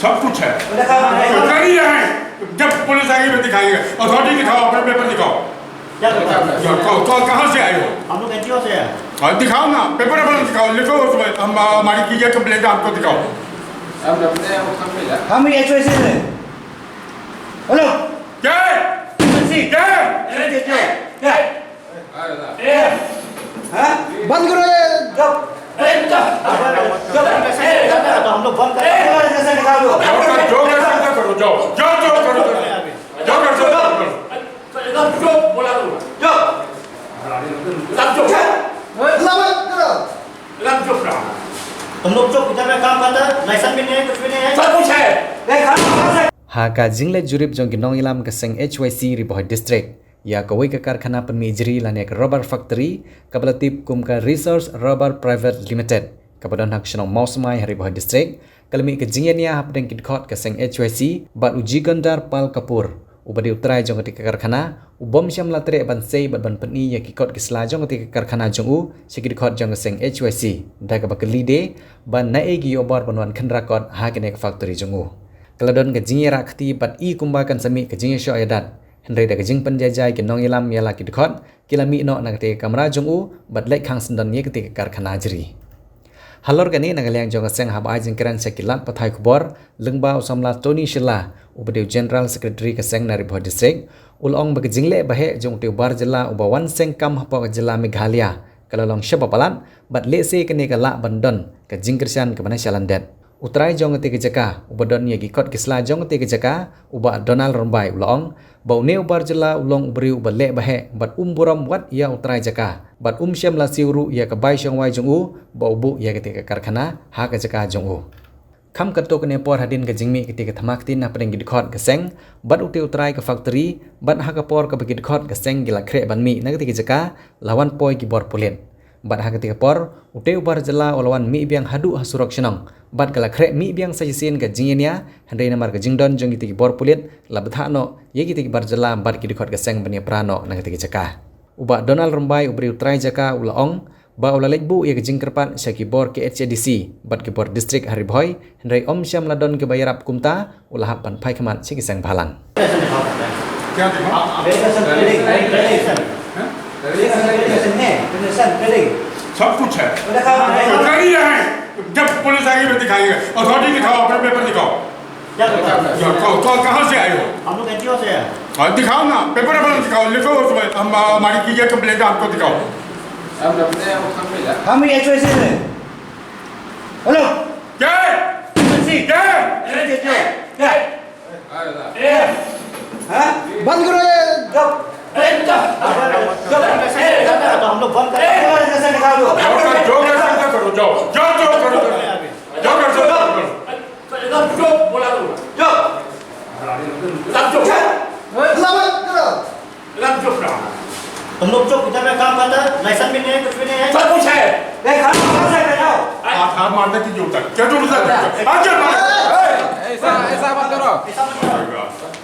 सब कुछ है। कर ही रहे हैं, जब पुलिस आएगी तो दिखाएंगे। अथॉरिटी दिखाओ, अपना पेपर दिखाओ। तो कहाँ से आए हो? हम लोग एनजीओ से हैं। दिखाओ ना, पेपर अपना दिखाओ, लिखो उसमें हम हमारी की कंप्लेंट आपको दिखाओ। हम HYC से। हेलो क्या बंद करो ये। तो हम लोग बंद करें। निकाल दो। जो करो, जाओ करो। तुम लोग जो इधर में काम करते हैं, लाइसेंस भी नहीं है, कुछ भी नहीं है। सब कुछ है। Haka jingle jurip jong ginong ilam keseng HYC riboh district ya kawai ke karkhana penmijri lanek rubber factory kabalatip kum ka resource rubber private limited kabadon hak shnong mausmai riboh district kalmi ke jingenia hapdeng kidkhot keseng HYC bat uji gondar pal kapur ubadi utrai jong ketika karkhana ubom syam latre ban sei bat ban penni ya kikot kisla jong ketika karkhana jong u sikidkhot jong keseng HYC da ka bakli de ban naegi obor banwan khandrakot hakenek factory jong u Keladon kejing rakti bat I kumbakan sami kejing syo ayadat Henry da kejing penjajai ke nong ilam yala kidkhot kilami no na ketika kamera jong u bat lek khang sendon ye ketika karkhana jeri Halor gani nagaliang jong seng hab ajing keran sekilat pathai kubor lengba usamla Tony Shila ubadiu General Secretary keseng nari Boh District ulong bekejing le bahe jong tiu bar jela ubawan seng kam hapo jela Meghalaya kalalong syabapalat bat le se kene kala bandon kejing kersian ke mana shalandet Utrai jong ketika jaka ubadon ye gikot kisla jong ketika jaka uba Donald Rombai ulong bau ne ubar jela ulong ubri ubale bahe bat buram wat ya utrai jaka bat syam la siuru ya kebai syong wai jong u bau bu ya ketika karkhana ha ke jaka jong u kham katok ne por hadin ke jingmi ketika thamaktin na pedeng gidkhot keseng bat uti utrai ke factory bat ha ke por ke gidkhot keseng gila kre banmi na ketika jaka lawan poi gibor pulen bat ha ketika por uti ubar jela olawan mi biang hadu hasurok shenong bat kala kre mi biang sajisin ke jingenia handai namar ke jingdon jong gitiki bor pulit labthano ye gitiki bar jela bat gidkhot keseng bani prano na ketika jaka uba Donald Rombai ubri utrai jaka ulaong ba ulalekbu ye ke jingkerpat syaki bor ke HCDC bat ke bor district Haribhoi handai syam ladon ke bayarap kumta ulahap pan pai khamat siki sang bhalang क्या दिखाओ? सब कुछ है। कर ही रहे हैं, जब पुलिस आएगी तो दिखाएंगे। अथॉरिटी दिखाओ, अपना पेपर दिखाओ। तो कहाँ से आए हो? हम लोग एनजीओ से हैं। दिखाओ ना, पेपर अपना दिखाओ, लिखो उसमें हम हमारी की कंप्लेंट आपको दिखाओ। हम HYC से। हेलो क्या बंद करो ये। तो हम लोग बंद करें। निकाल दो। जो करो, जाओ करो। तुम लोग जो इधर में काम करते हैं, लाइसेंस भी नहीं है, कुछ भी नहीं है। सब कुछ है। हाथ मारने की जरूरत है। क्या जरूरत है? ऐसा मत करो।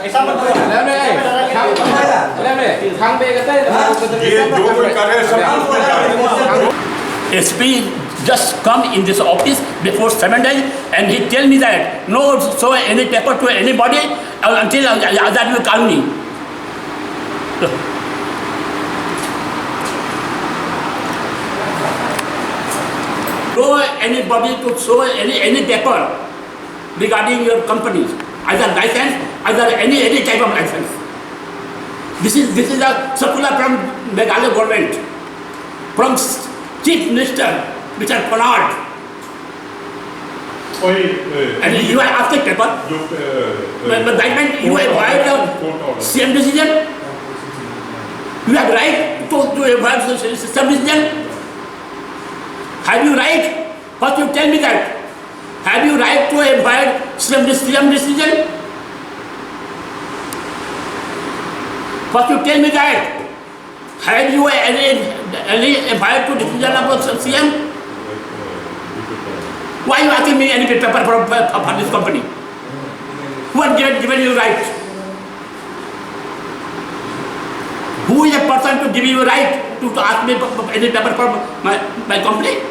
ऐसा मत करो। ये जो कोई करे सब SP just come in this office before 7 days and he tell me that no show any paper to anybody until Azad will call me. No anybody to show any paper regarding your company, either license, either any type of license. This is a circular from Meghalaya government, from Chief Minister, Mr. Pranad. And you are asking paper. But that means you avoid the same decision. You have right to avoid the same decision. Have you right? First you tell me that. Have you right to avoid same decision? First you tell me that. Have you any right to decision about CM? Why are you asking me any paper for this company? Who has given you right? Who is a person to give you right to ask me any paper for my company?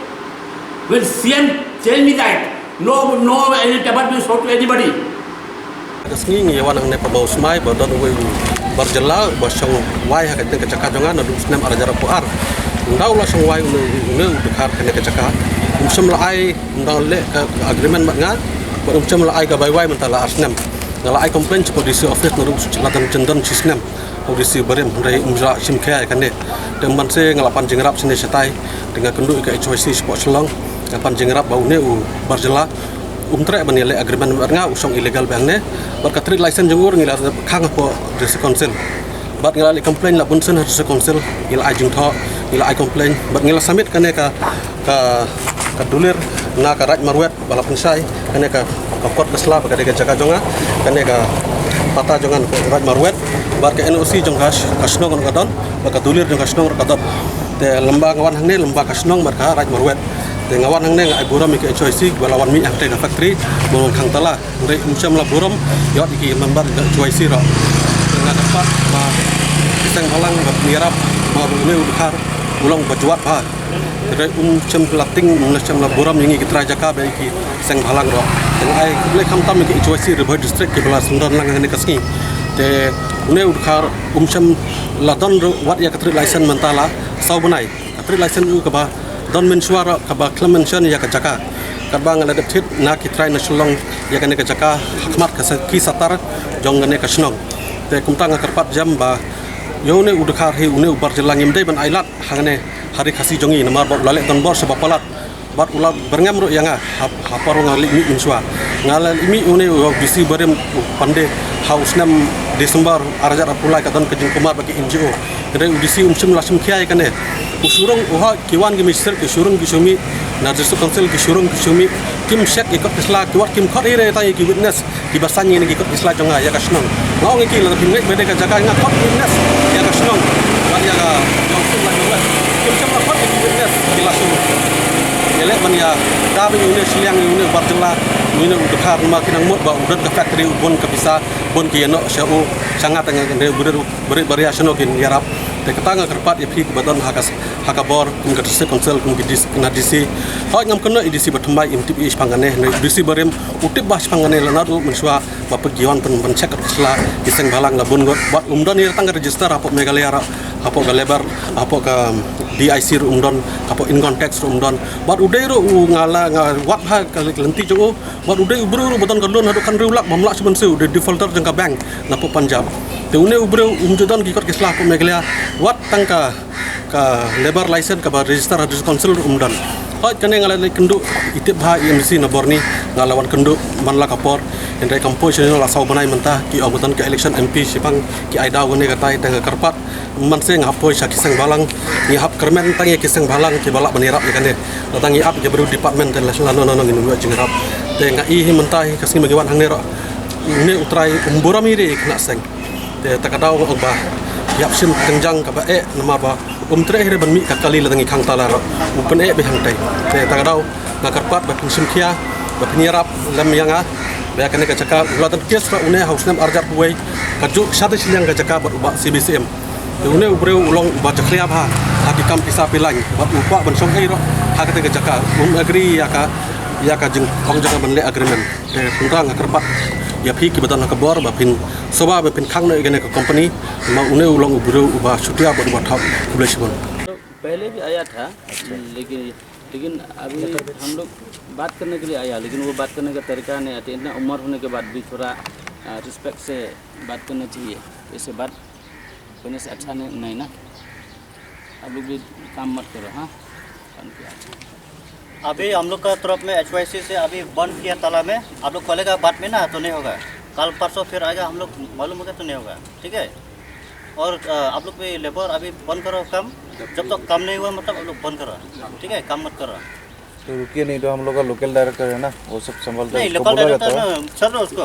When CM tell me that no any paper to show to anybody. Kesni ngiwan ang nepabau smai badon we barjela basang wai hakat ke cakap jangan adu senam arajar puar ndau la song wai unu bekar kene ke cakap umsem la ai ndau le agreement matnga umsem la ai ka bai wai mentala arsnam ngala ai complain ko disi office naru celatan cendan cisnam audisi barem dari umra simkaya kane dan manse ngalapan jengrap sini setai dengan kenduk ke HYC sport selong ngalapan jengrap bau ne barjela umtre banile agreement nga usong illegal bang ne berkatri license jengur ngila khang po desa council bat ngila complain la bunsen desa council ngila ajung tho ngila ai complain bat ngila submit kane ka dulir na ka raj marwet bala pensai kane ka court kesla ka de jaga jonga kane ka pata jongan raj marwet bar ka NOC jong kasnong kadon ka dulir jong kasnong kadon te lembang wan hang ne lembang kasnong bar ka raj marwet dengan wan hang ne ai buram ke HYC balawan mi ak te factory mon khang tala re umsam la buram yot iki member HYC ro dengan dapat ma iseng halang mirap ma ne udhar ulang bajuat ha re umsam lating umsam la buram ngi kitra jaka ba iki iseng halang ro dengan ai le kham tam ke HYC River district ke bala sundan lang ne kasni te ne udhar umsam la don wat ya katri license mentala sau bunai katri license u ka ba don mensuara kaba clamention ya kacaka karbang ala depthit na kitrai na shlong ya kane kacaka hakmat ki satar jong ne kasnong te kumta nga karpat jam ba yone udkhar he une ubar jelang imdai ban ailat hangane hari khasi jongi namar bor lale ton bor sebab palat bat ula berngam ro yanga haparu ngali mi insua ngala mi une bisi barem pande haus nam Desember arjar apulai kadon kejing kumar bagi NGO kene udisi umsum lasum kiai kane usurung uha kiwan gi mister ki surung ki sumi najesu council ki surung ki sumi kim shek ikot isla kiwat kim khot ire tai ki witness ki basanyi ni ikot isla jonga ya kasnong ngau ngi ki la pin bede ka jaga nga khot witness ya kasnong ban ya ga jongsun la jonga kim chama khot ki witness ki lasu elek ban ya dabi une sliang une barjela une udkhar ma kinang mot ba udat ka factory ubon ka bisa bon ki no shau sangat dengan beri variation kin yarap te katanga kerpat ya phi badan hakabor kum gadisi council kum gidis na disi ha ngam kono idisi bathmai imtip is pangane ne disi barem utip bas pangane lanadu mensua bapa giwan pen check sla iseng balang la bon bat umdon ni tangga register apok megalaya apok galebar apok ka DIC umdon apok income tax umdon bat udai ro ngala wat ha lenti jongo bat udai ubru badan kalon hadu kan riulak mamlak sebensu de defaulter jangka bank napo Punjab te une ubru umjodon gikot kislah apok megalaya wat tangka ka labor license ka register hadis council umdan hot kane ngala kendu itip bha IMC naborni ngalawan kendu manla kapor endai composition la sau banai mentah ki obutan ke election MP sipang ki aida gone katai tanga karpat manse ngapoi sakisang balang ni hap kermen tangi kisang balang ki balak banirap kane tangi ap ke baru department dan lano nginu jingrap te ngai hi mentah kasing magiwan hang nero ne utrai umburami re kena seng te takadau ba yap sim tengjang ka ba nama ba tre hire ban mi ka kali la tangi khang tala ro upen be hang tai te takadau na karpat ba sim khia ba penirap lam yanga ba kane ka caka ulatan kes ra une haus nam arjar buai ka ju sate silang ka caka ba CBCM te une ubreu ulong ba chaklia ba hati kam pisa pilang ba upa ban song ai ro ha ka te ka caka agree ya ka jeng kong jaga ban le agreement te kurang karpat ya phi ki badan ka bor ba pin soba ba pin khang ne gane ka company ma une ulong ubreu uba chutia ba thap publishable पहले भी आया था लेकिन अभी हम लोग बात करने के लिए आया लेकिन वो बात करने का तरीका नहीं आती इतना उम्र होने के बाद भी थोड़ा रिस्पेक्ट से बात करना चाहिए ऐसे बात करने से अच्छा नहीं ना आप लोग भी काम मत करो हाँ अभी हम लोग का तरफ में HYC से अभी बंद किया ताला में आप लोग खोलेगा बाद में ना तो नहीं होगा कल परसों फिर आएगा हम लोग मालूम होगा तो नहीं होगा ठीक है और आप लोग भी लेबर अभी बंद करो काम जब तक काम नहीं हुआ मतलब आप लोग बंद करो ठीक है काम मत करो तो रुकिए नहीं तो हम लोग का लोकल डायरेक्टर है ना वो सब संभालता है नहीं लोकल डायरेक्टर ना सर उसको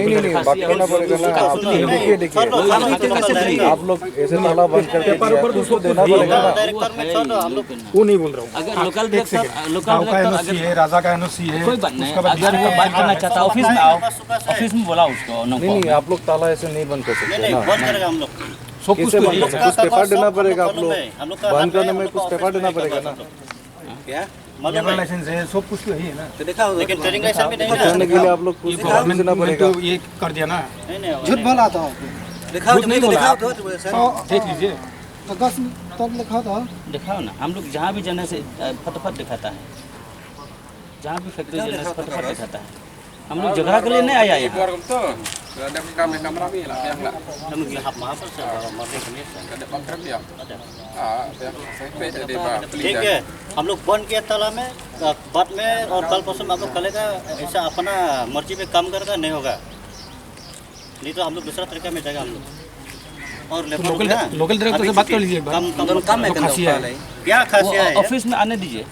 नहीं बात करना पड़ेगा ना आप रुकिए देखिए आप लोग ऐसे ताला बंद करके उसको देना पड़ेगा ना डायरेक्टर में छोड़ दो हम लोग वो नहीं बोल रहा हूँ अगर लोकल एनओसी है राजा का एनओसी है कोई बात नहीं अगर वो बात करना चाहता ऑफिस में आओ ऑफिस में बोला उसको नहीं आप लोग ताला ऐसे नहीं बंद कर सकते नहीं बंद करेगा हम लोग कैसे बंद कुछ पेपर देना पड़ेगा आप लोग बंद करने में कुछ पेपर देना पड़ेगा ना क्या मालूम है लाइसेंस है सब कुछ तो है ना तो दिखाओ लेकिन ट्रेडिंग लाइसेंस भी नहीं करने के लिए आप लोग ये कुछ गवर्नमेंट देना ने पड़ेगा तो ये कर दिया ना नहीं झूठ बोला था दिखाओ झूठ नहीं बोला देख लीजिए अगस्त में तब लिखा था दिखाओ ना, हम लोग जहाँ भी जाने से फटाफट दिखाता है, जहाँ भी फैक्ट्री जाने से फटाफट दिखाता है। हम लोग झगड़ा के लिए नहीं आया यहाँ। हम लिहाज महापर से मरने के लिए ठीक है। हम लोग बंद किया ताला में बाद में और कल परसों में आप लोग करेगा ऐसा अपना मर्जी पे काम करेगा नहीं होगा, नहीं तो हम लोग दूसरा तरीका में जाएगा हम लोग। और लोकल डायरेक्टर से बात कर लीजिए एक बार। कम है क्या खासियत है ऑफिस में आने दीजिए।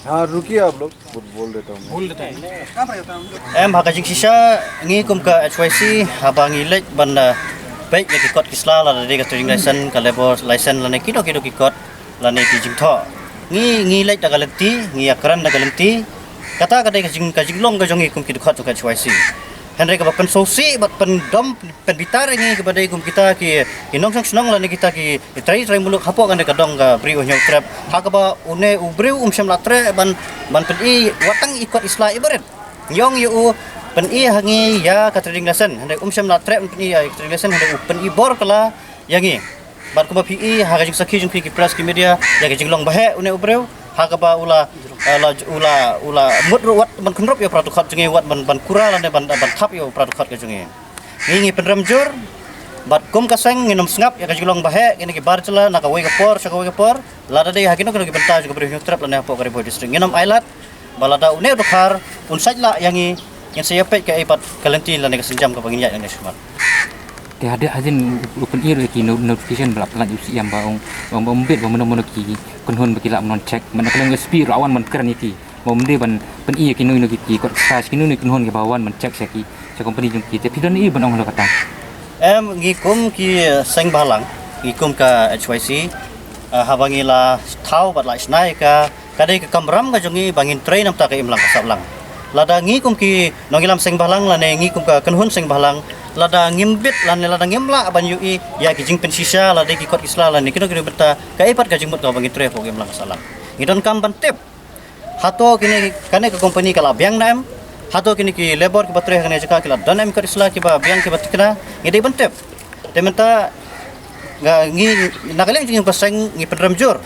हाँ रुकिए आप लोग बोल देता हूँ बोल देता हूँ em hak jing sisa ngi kum ka HYC habang ilek ban baik ya kikot kisla la de trading license ka labor license la ne kido kikot la ne ki jing tho ngi lek da galenti ngi akran da galenti kata ka de ka jing long ka jongi kum ki kikot ka HYC Henry ka pen sosi bat pen dom pen bitar ngi ka badai kum kita ki inong sang senong la ne kita ki trai muluk hapo kan ka dong ka bri onyo trap hak ba une ubreu syam latre ban pen I watang ikot isla ibarat Nyong yu pen I hangi ya ka trading lesson hendak syam latre pen I trading lesson hendak pen I bor kala yangi bar ko ba PE ha jing sakhi jing ki press ki media ya jing long bahe une ubreu ha ka ba ula mut wat ban kunrop ya pratu khat jing wat ban kura la ne ban thap yo pratu khat ka jing ngi pen ramjur bat kum kaseng nginom sngap ya jing long bahe ini ki bar chala na ka wei ka por lada de hakino ka benta juga beri trap la ne po ka ribo district nginom ailat balada une dokar unsaj la yangi yang saya pek ke ipat kalenti la ne ka senjam ka bangin ya ne smart Dia ada aja open ear ki notification belak pelan usi yang baung bit mono ki kunhun bakila non check mana kalau SP rawan man keran ki bom de ban pen I ki nu ki kot crash ki nu kunhun ki bawan man check ki sa company jung ki tapi don I banong lo kata em ngi kum ki seng balang ngi kum ka HYC habangi la thau bat la snai ka kadai ka kamram ka jungi bangin train nam ta ka imlang ka sablang lada ngi kum ki nongilam seng balang la ne ngi kum ka kunhun seng balang lada ngimbit lan lada ngimla ban ui ya ki jing pen sisa lada ki kot isla lan kino beta ka ipat ka jing mut ka bangin tre po imlang ka salang ngidon kam ban tip hato kini kane ka company kala biang nam hato kini ki labor ki batre kane jaka kila danem ka isla ki ba biang ki batikna ngidai ban tip tementa ngi nakaleng jing pasang ngi pedramjur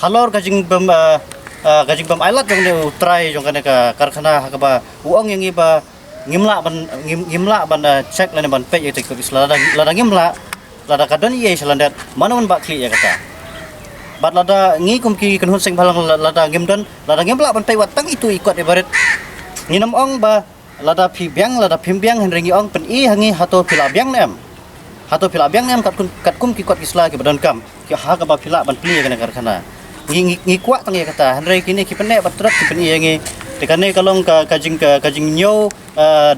halor ka jing bam ailat jong ne utrai jong kane ka karkhana ka ba uang yang iba ngimla ban check lane ban pay yete ko isla lada ngimla lada kadon ye selandat manun ba kli ya kata bat lada ngi kum ki kunhun sing balang lada ngimdon lada ngimla ban pay watang itu ikut ibarat nginam ong ba lada phimbiang henrengi ong pen I hangi hato pila biang nem kat kum ki kot isla ki badan kam ki ha ka ba pila ban pli kana karkhana ngi kwa tang ya kata henre kini ki pene batrat ki pen I yangi tekane kalong ka kajing nyo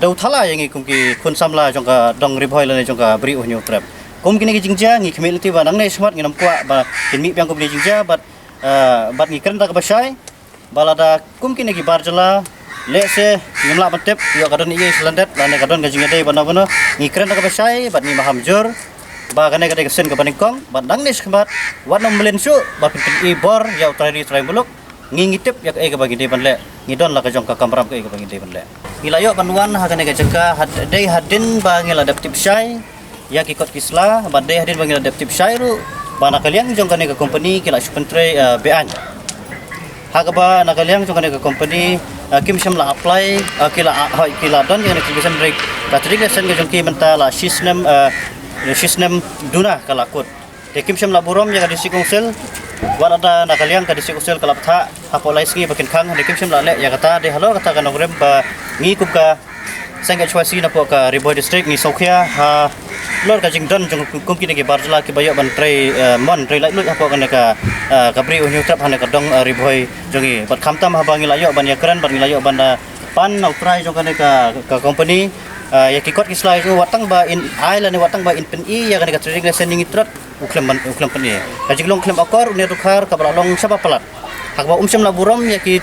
dau thala yang kum ki kun samla jong ka dong ribhoi la jong ka bri onyo trap kum kini ki jingja ngi khmel ti ba nang ne smart ngi nam kwa ba kin mi pyang kum ni jingja bat ngi kren ta ka basai balada kum kini ki barjala le se ngimla batep yo kadon I selandet la ne kadon kajing ade bana ngi kren ta ka basai bat ni mahamjur ba kane kade kesen ka paningkong bat nang ne smart wat nom melensu ba pin I bor ya trai buluk ngingitip ya ke bagi de banle ngidon la ka jong ka kamram ke bagi de banle gilayo panuan ha kane ka jengka dei hadin ba ngila adaptive sai ya ki kot kisla ba dei hadin ba ngila adaptive sai ru ba nakaliang jong kane ka company kila supentre bean ha ka ba nakaliang jong kane ka company kim sham la apply kila don yang application break ka trigation ka jong ki menta la system duna kala kot de kim sham la burom ya ka disikonsel warada nakaliang ka disikonsel kala tha apolai ski bakin khang de kim sham la le ya kata de halo kata ka nogrem ba ngi kup ka sangga HYC na po ka Riboy district ni Sokhia ha lor ka jingdon jong kum kini ki barjala ki bayo ban trai mon trai lai lut apo kan ka bri unyu trap hane ka dong Riboy jongi bat khamtam ha bangi layo ban yakran ban layo ban pan nau trai jong kan ka company ya ki kot kisla itu watang ba in island watang ba in pen I ya kan ka trading lesson ni trat uklam pen I ka jinglong klem akor ne rukhar ka balong sapa pelat hakba umsam la burom ya ki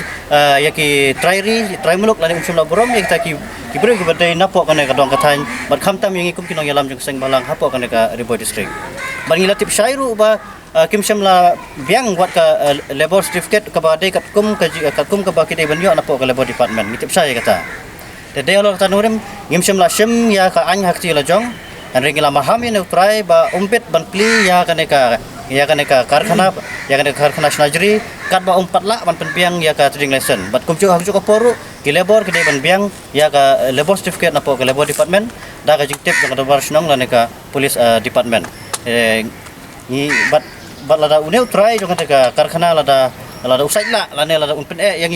trai muluk la umsam la burom ya kita ki beri ki badai napo kan ka dong kathan bat khamtam yang ikum kinong yalam jong seng balang hapo kan ka Riboy district ban ngilatip syairu ba kim sem la biang buat ke labor certificate ke badai kat kum ke baki dai banyo na po ke labor department mitip saya kata de olor tanurim ngim sem la sem ya ka an hak ti la jong an ring la maham ni utrai ba umpet ban pli ya kaneka karkhana snajri kat ba umpat la ban penpiang ya ka trading lesson bat kum chu hak chu ko poru ki labor ke dai ban biang ya ka labor certificate na po ke labor department da ka jiktip ka bar snong la neka police department ni bat lada uneu try jong ka karkhana lada usai la lane lada unpen yang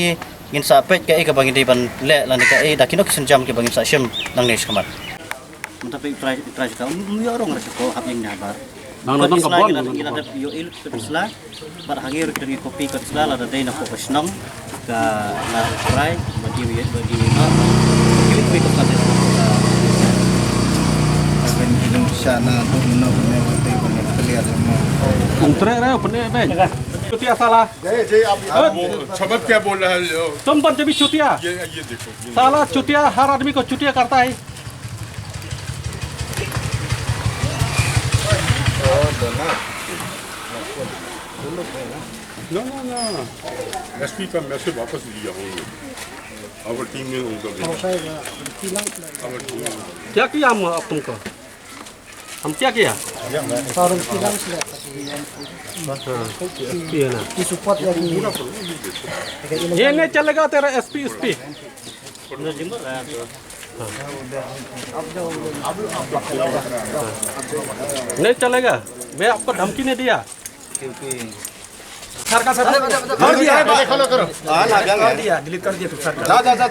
ngin sa pet ke ka bangin di ban le lane ka da kino kisen jam ke bangin sa syem nang nes kamat tapi try ka mi orang rasa ko hap yang nyabar nang nang kabon ila da yo il pesla bar hangir ke dengan kopi ke pesla lada dai na ko snong ka na try bagi kilik ko ka Indonesia na tu benar-benar mati banyak terlihat semua. Untre reh benar ben. Cutia salah. समझ क्या बोल रहा है तुम बन जब चुतिया ये देखो साला चुतिया हर आदमी को चुतिया करता है No. एसपी का मैसेज वापस लिया होंगे our team ने उनका क्या किया हम तुमको हम क्या किया Orang hilang sudah. Di support lagi. ये नहीं चलेगा तेरा एसपी नहीं चलेगा मैं आपको धमकी नहीं दिया सर का कर दिया है फॉलो करो कर दिया डिलीट कर दिया तो सर जा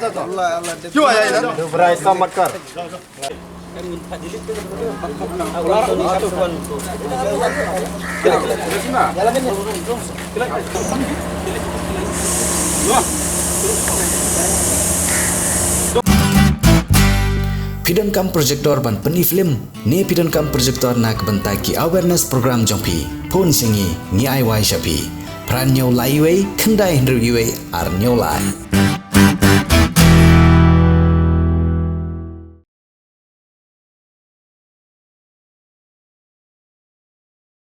क्यों आया इधर Dobra, ऐसा मत कर. Pidon kam projector ban peni film ne pidon kam projector nak bentai ki awareness program jongpi pon singi ni ai wai shapi pran nyau lai wei kendai hendru yue ar nyau lai